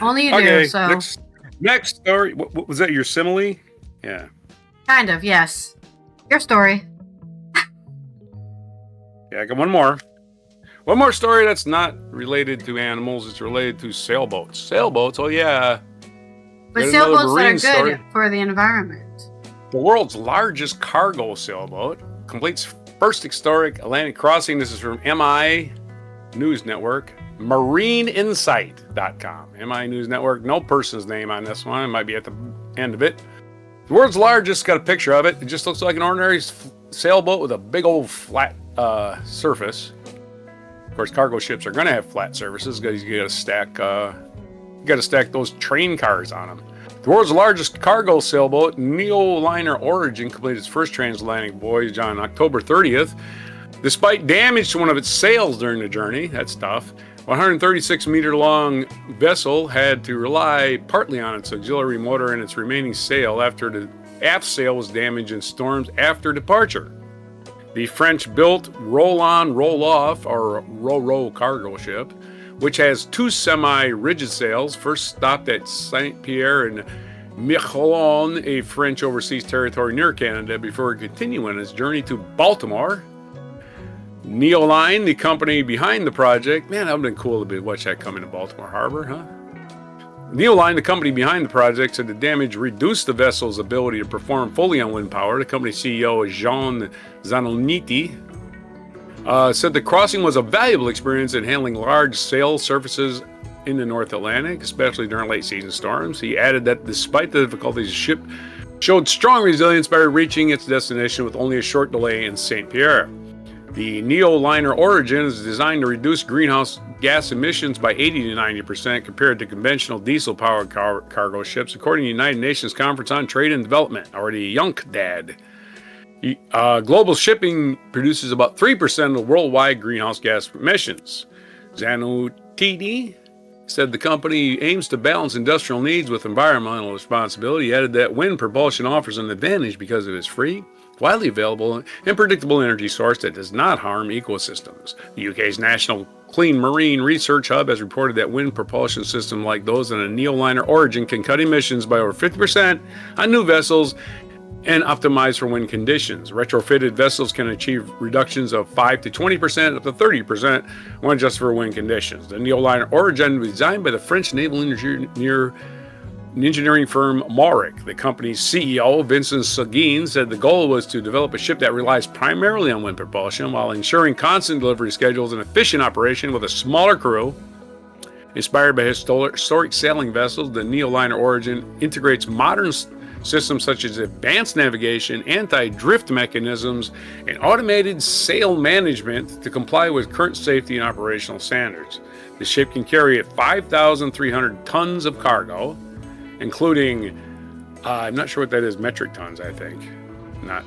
Only you Okay, do, so. next story. What was that, your simile? Yeah. Kind of, yes. Your story. Yeah, I got one more. One more story that's not related to animals. It's related to sailboats. Sailboats, oh yeah. But Got another sailboats that are marine good story. for the environment. The world's largest cargo sailboat completes first historic Atlantic crossing. This is from MI News Network. MarineInsight.com. MI News Network. No person's name on this one. It might be at the end of it. The world's largest, got a picture of it. It just looks like an ordinary sailboat with a big old flat surface. Of course, cargo ships are going to have flat surfaces because you got to stack those train cars on them. The world's largest cargo sailboat, Neoliner Origin, completed its first transatlantic voyage on October 30th. Despite damage to one of its sails during the journey, that's tough, 136-meter-long vessel had to rely partly on its auxiliary motor and its remaining sail after the aft sail was damaged in storms after departure. The French-built roll-on, roll-off, or ro-ro cargo ship, which has two semi-rigid sails, first stopped at Saint-Pierre and Miquelon, a French overseas territory near Canada, before continuing its journey to Baltimore. Neoline, the company behind the project, man, that would have been cool to watch that come into Baltimore Harbor, huh? Neoline, the company behind the project, said the damage reduced the vessel's ability to perform fully on wind power. The company's CEO, Jean Zanoniti, said the crossing was a valuable experience in handling large sail surfaces in the North Atlantic, especially during late season storms. He added that despite the difficulties, the ship showed strong resilience by reaching its destination with only a short delay in St. Pierre. The Neoliner Origin is designed to reduce greenhouse gas emissions by 80 to 90% compared to conventional diesel-powered cargo ships, according to the United Nations Conference on Trade and Development, or the UNCTAD. Global shipping produces about 3% of worldwide greenhouse gas emissions. Zanutini said the company aims to balance industrial needs with environmental responsibility. He added that wind propulsion offers an advantage because of its free, widely available, and predictable energy source that does not harm ecosystems. The UK's National Clean Marine Research Hub has reported that wind propulsion systems like those in a Neoliner Origin can cut emissions by over 50% on new vessels and optimize for wind conditions. Retrofitted vessels can achieve reductions of 5 to 20%, up to 30% when adjusted for wind conditions. The Neoliner Origin was designed by the French naval engineering firm Mauric. The company's CEO, Vincent Seguin, said the goal was to develop a ship that relies primarily on wind propulsion while ensuring constant delivery schedules and efficient operation with a smaller crew. Inspired by historic sailing vessels, the Neoliner Origin integrates modern systems such as advanced navigation, anti-drift mechanisms, and automated sail management to comply with current safety and operational standards. The ship can carry 5,300 tons of cargo, including, I'm not sure what that is, metric tons, I think, not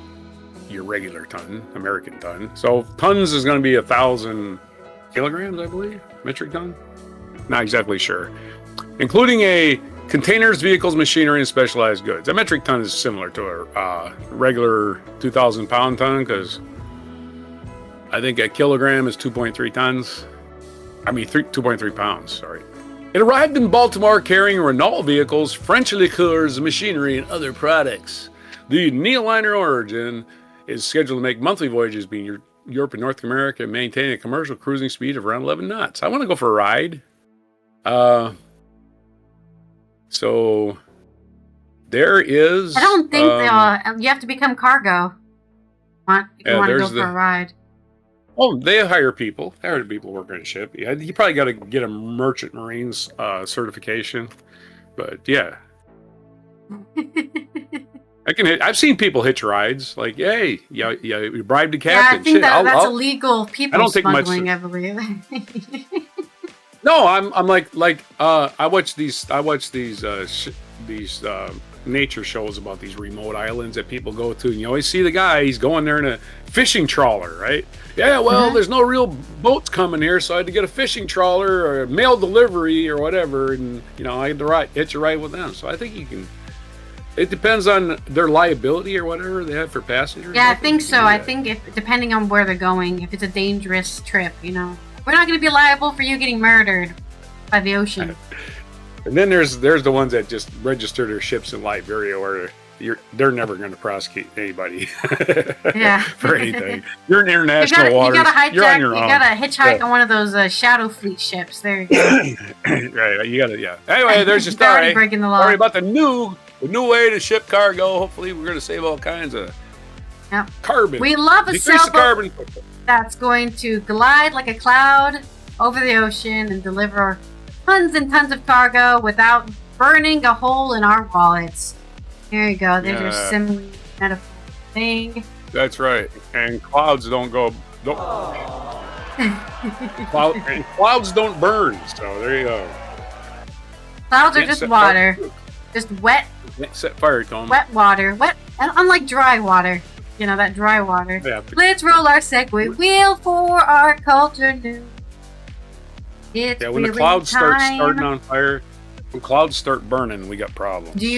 your regular ton, American ton. So tons is going to be 1,000 kilograms, I believe, metric ton? Not exactly sure. Including containers, vehicles, machinery, and specialized goods. A metric ton is similar to a regular 2,000 pound ton because I think a kilogram is 2.3 tons. 2.3 pounds, sorry. It arrived in Baltimore carrying Renault vehicles, French liqueurs, machinery, and other products. The Neoliner Origin is scheduled to make monthly voyages between Europe and North America and maintain a commercial cruising speed of around 11 knots. I want to go for a ride. So there is. I don't think you have to become cargo. If you want to go for a ride. Oh, they hire people. They hire people working on a ship. Yeah, you probably got to get a Merchant Marines certification. But yeah, I've seen people hitch rides. Like, hey, you bribe the captain. Yeah, I think that's illegal. People smuggling, I believe. No, I'm like I watch these nature shows about these remote islands that people go to, and you always see the guy, he's going there in a fishing trawler, right? Yeah, well, there's no real boats coming here, so I had to get a fishing trawler or a mail delivery or whatever, and I had to hitch a ride with them. So I think you can. It depends on their liability or whatever they have for passengers. Yeah, I think so. I think depending on where they're going, if it's a dangerous trip, we're not going to be liable for you getting murdered by the ocean. And then there's the ones that just register their ships in Liberia, where they're never going to prosecute anybody for anything. You're in international waters. You're on your own. You gotta hitchhike on one of those Shadow Fleet ships. There you go. Right, you gotta, yeah. Anyway, there's your story. Breaking the law. Story about the new way to ship cargo. Hopefully, we're going to save all kinds of carbon. We love a Decrease the carbon that's going to glide like a cloud over the ocean and deliver tons and tons of cargo without burning a hole in our wallets. There you go. There's your simile metaphor thing. That's right. And clouds don't go. Clouds don't burn. So there you go. Clouds are just water. Just wet. Set fire to them. Wet water. Wet. And unlike dry water. You know, that dry water. Yeah. Let's roll our Segway wheel for our culture news. It's when the clouds start starting on fire, when clouds start burning, we got problems. Do you